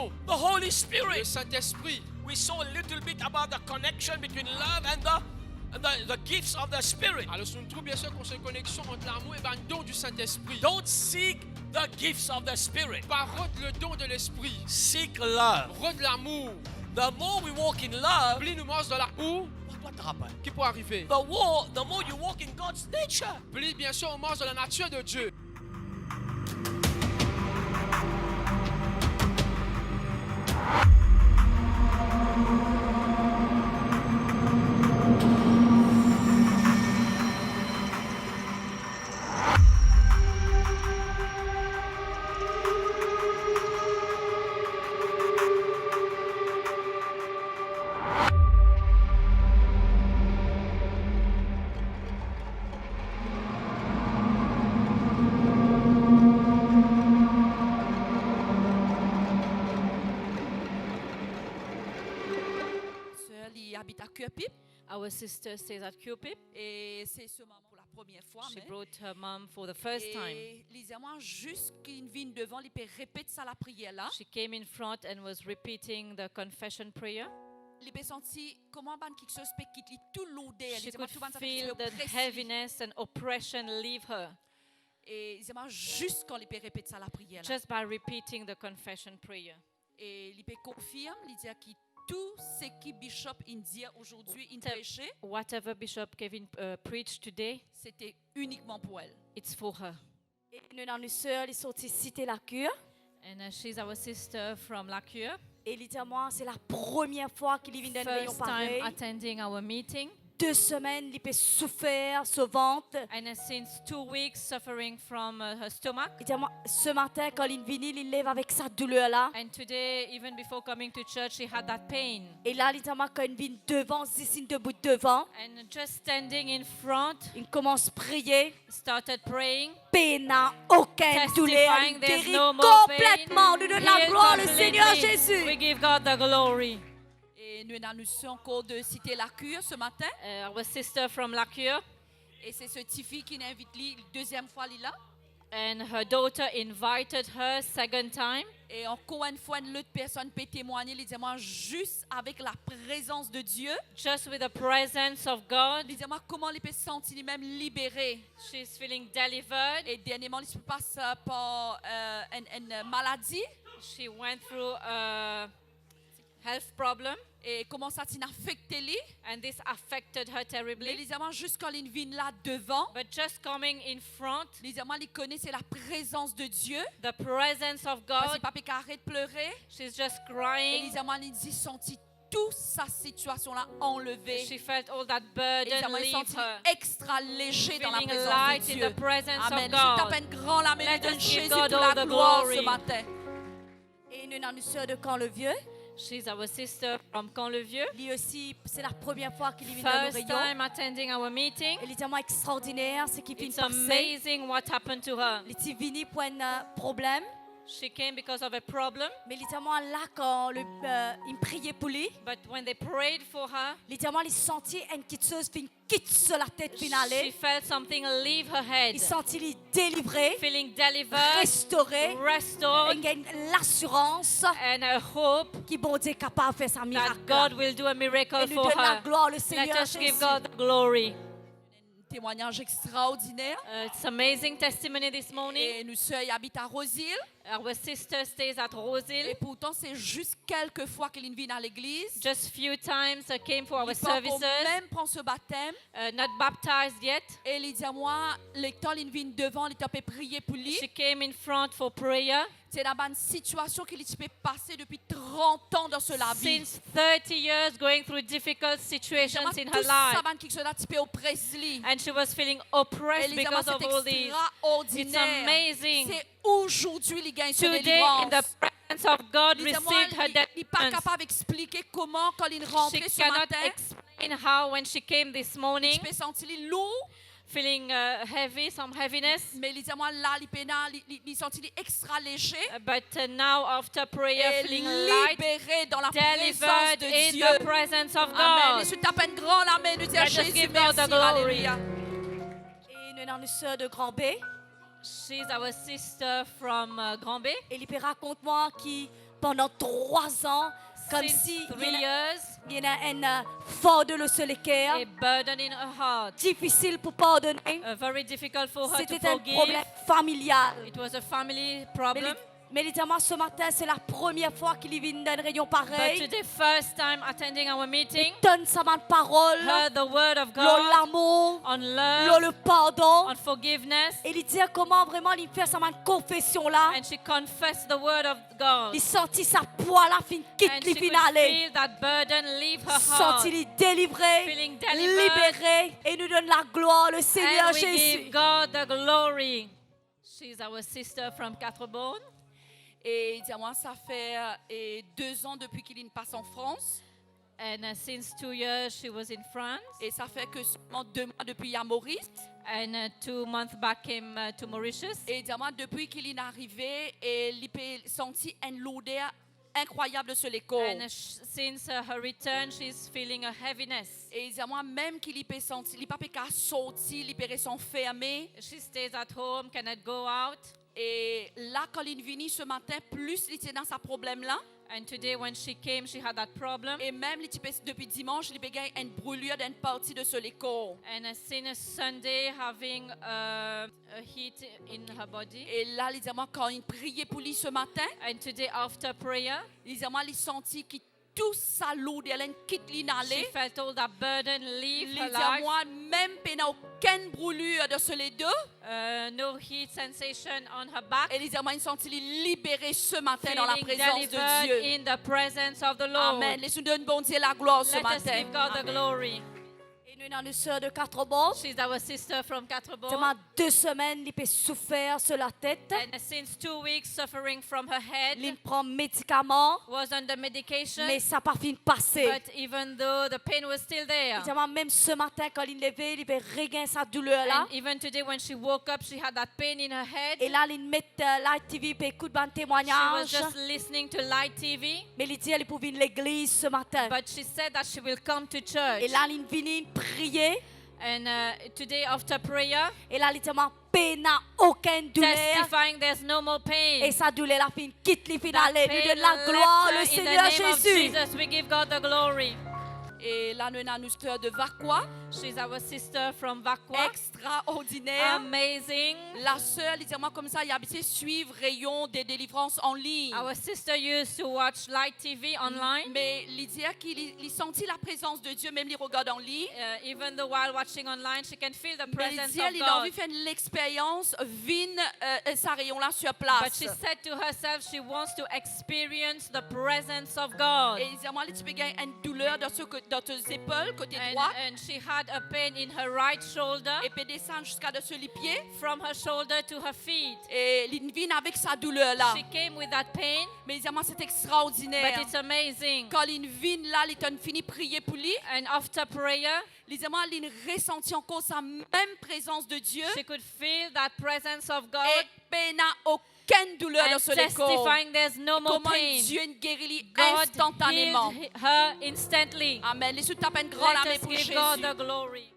eau. The Holy Le Spirit. Saint-Esprit. We saw a little bit about the connection between love and the gifts of the Spirit. Alors, nous trouvons bien sûr qu'on se connexion entre l'amour et le don du Saint-Esprit. Don't seek the gifts of the Spirit. Pas le don de l'Esprit. Seek love. De l'amour. The more we walk in love, Plus nous marchons dans l'amour, what happen? qui peut arriver? The more you walk in God's nature. Plus bien sûr on marche dans la nature de Dieu. Habite à Cupip. Our sister stays at Cupip. Et c'est ce moment pour la première fois. She brought her mom for the first time. Et lisez-moi juste qu'il vienne devant, il peut répéter ça la prière là. She came in front and was repeating the confession prayer. Il peut sentir comment ban quelque chose peut quitter tout lourder. She could feel the heaviness and oppression leave her. Et lisez-moi juste quand il peut répéter ça la prière là. Just by repeating the confession prayer. Et il peut confirmer, il dit que tout ce que Bishop India aujourd'hui prêchait, whatever Bishop Kevin preached today, c'était uniquement pour elle. It's for her. Et nous avons une sœur, elle est sortie citer la cure. And she's our sister from La Cure. Et littéralement, c'est la première fois qu'il vient d'un rayon First time pareil. attending our meeting. 2 semaines, il peut souffrir, se ventre. And since 2 weeks suffering from her stomach. Littéralement, ce matin, quand il vient, il lève avec sa douleur là. And today, even before coming to church, she had that pain. Et là, littéralement, quand il vient devant, Zissine debout devant. And just standing in front, il commence à prier. Started praying. N'a aucune douleur, il guérit complètement. Nous donnons la gloire au Seigneur Jésus. We give God the glory. Et nous avons encore de citer la cure ce matin. Our sister from La Cure. Et c'est ce petit fille qui l'invite deuxième fois là. And her daughter invited her second time. Et encore une fois, une autre personne peut témoigner, dis-moi, juste avec la présence de Dieu. Just with the presence of God. Dis-moi comment il peut se sentir lui-même libéré. She's feeling delivered. Et dernièrement, il passe par une maladie. She went through a health problem. Et comment ça t'a affecté lui? And this affected her terribly. Mais dis-moi, juste quand il vient là devant. But just coming in front. Dis-moi, il connaît c'est la présence de Dieu. The presence of God. Parce que papa qui arrête de pleurer. She's just crying. Et dis-moi, il dit sentit toute sa situation là enlevée. She felt all that burden leave her. Extra léger dans la présence light de Dieu. In the presence Amen. of God. Je t'appelle grand la main de Jésus God toute la gloire glory. ce matin. Et nous avons une sœur de Camp-le-Vieux. She's our sister from Camp-le-Vieux. Lui aussi, c'est la première fois qu'il vient dans le First rayon. time attending our meeting. Il est tellement extraordinaire ce qui vient It's passer. amazing what happened to her. Il est venu pour un problème. She came because of a problem. Mais littéralement là quand il priait pour lui. But when they prayed for her, littéralement il sentit une petite chose quitte sur la tête finale. She felt something leave her head. Il sentit lui délivré, feeling delivered, restauré, restored, il gagne l'assurance and a hope qui bon Dieu est capable de faire sa miracle. That God will do a miracle et for donne la her. gloire, le Seigneur Let us Jésus. give God the glory. Témoignage extraordinaire. It's amazing testimony this morning. Et nous sœurs habitent à Roseville. Our sister stays at Roseville. Et pourtant c'est juste quelques fois qu'elle vient à l'église. Just few times I came for our il services. Même prendre ce baptême. Not baptized yet. Et il dit à moi, l'école il vient devant, il t'a prier pour lui. She came in front for prayer. C'est la bonne situation qu'il peut passer depuis 30 ans dans ce la vie. Since 30 years going through difficult situations in her life. And she was feeling oppressed because of all these. It's amazing. C'est aujourd'hui il gagne son Today in the presence of God received her deliverance. Il n'est pas capable d'expliquer comment quand il rentrait ce matin. She cannot explain how when she came this morning. Je peux sentir lourd. Feeling heavy, some heaviness. Mais là, il sentit extra léger. But now after prayer, feeling light, libéré dans la delivered présence de in Dieu. the presence of God. Amen. Et je t'appelle grand la main, nous disons Jésus, merci, alléluia. Et nous avons une sœur de Grand B. She's our sister from Grand B. Et il raconte-moi qui pendant 3 ans, comme Since si 3 years, il y a un fardeau sur le cœur, a burden in her heart. difficile pour pardonner. Very difficult for her to C'était un forgive. problème familial. It was a family problem. Mais évidemment, ce matin, c'est la première fois qu'il vient dans une réunion But pareille. today, first time attending our meeting, Donne sa parole, heard the word of God l'amour, on love, le pardon. on forgiveness, Et il dit comment vraiment il fait sa confession là. and she confessed the word of God. Il sentit sa poêle à fin quitte And les she could finale. feel that burden leave her heart. Sentit délivré, Feeling delivered. libéré. Et nous donne la gloire, le Seigneur And we Jésus. give God the glory. She's our sister from Quatre-Bornes. Et il dit à moi, ça fait 2 ans depuis qu'il passe en France. And since 2 years, she was in France. Et ça fait que seulement 2 mois depuis à Maurice. And 2 months back came to Mauritius. Et il dit à moi, depuis qu'il est arrivé, il a senti une lourdeur incroyable sur les corps. And since her return, she's feeling a heaviness. Et il dit à moi, même qu'il peut sentir, il n'a pas qu'à sortir, il peut s'enfermer. She stays at home, cannot go out. Et là, quand il est venu ce matin, plus il était dans ce problème-là. And today, when she came, she had that problem. Et même depuis dimanche, il a une brûlure d'une partie de ce corps. And since Sunday, having a heat in her body. Et là, il dit à moi, quand il priait pour lui ce matin, And today, after prayer, il dit à moi, il sentit qu'il tout ça lourdeur, elle quitte she l'inhalé. felt all that burden leave Il her dit à life. moi, même il n'y a aucune brûlure de ce les deux. No heat sensation on her back. Et il dit à moi, il sentit libéré ce matin dans la Feeling présence de delivered Dieu. in the presence of the Lord. Amen. Laissez-nous donner bon Dieu la gloire ce Let us matin. give God the glory. Et nous sommes une sœur de Quatre-Bornes. She's our sister from Quatre-Bornes. Seulement 2 semaines, il peut souffrir sur la tête. And since 2 weeks suffering from her head, Il prend médicaments, was under medication. mais ça n'a pas fini de passer. But even though the pain was still there, Évidemment, même ce matin, quand il levé, il peut regagner sa douleur là. and even today when she woke up, she had that pain in her head. Et là, il met la TV, il peut écouter un She was témoignage. just listening to light TV, Mais il dit, elle est pour venir à l'église ce matin. but she said that she will come to church. Et là, il vient prier. And today after prayer, Et là, il dit, peine n'a aucune douleur. testifying there's no more pain. Et sa douleur, la fin, quitte les That finales. Nous pain donne la left gloire, her le in the Seigneur name of Jésus. Jesus, we give God the glory. Et là, nous avons une sœur de Vacqua, She's our sister from Vacqua. extraordinaire. Amazing. La sœur, il dit à moi comme ça, il a habité suivre rayon des délivrances en ligne. Our sister used to watch light TV online. Mais il dit qu'il sentit la présence de Dieu, même il regarde en ligne. Even though while watching online, she can feel the Mais il presence dit of il a envie God. de faire l'expérience, vine sa rayon là sur But place. she said to herself she wants to experience the presence of God. Et il dit à moi, tu peux gagner une douleur dans tes épaules, côté droit. And she had a pain in her right shoulder, Et puis descendre jusqu'à dessus les pieds. from her shoulder to her feet. Et il vient avec sa douleur là. She came with that pain, Mais il dit à moi, c'est but extraordinaire. it's amazing. Quand il vient là, il a fini de prier pour lui. And after prayer, Il dit à moi, il ressenti encore sa même présence de Dieu. she could feel that presence of God Et puis n'a aucune douleur dans and ce corps. testifying there's no more Comment pain. Dieu guérit God instantanément. healed her instantly. Amen. Laissez-nous taper une grande Let armée us pour give Jésus. God the glory.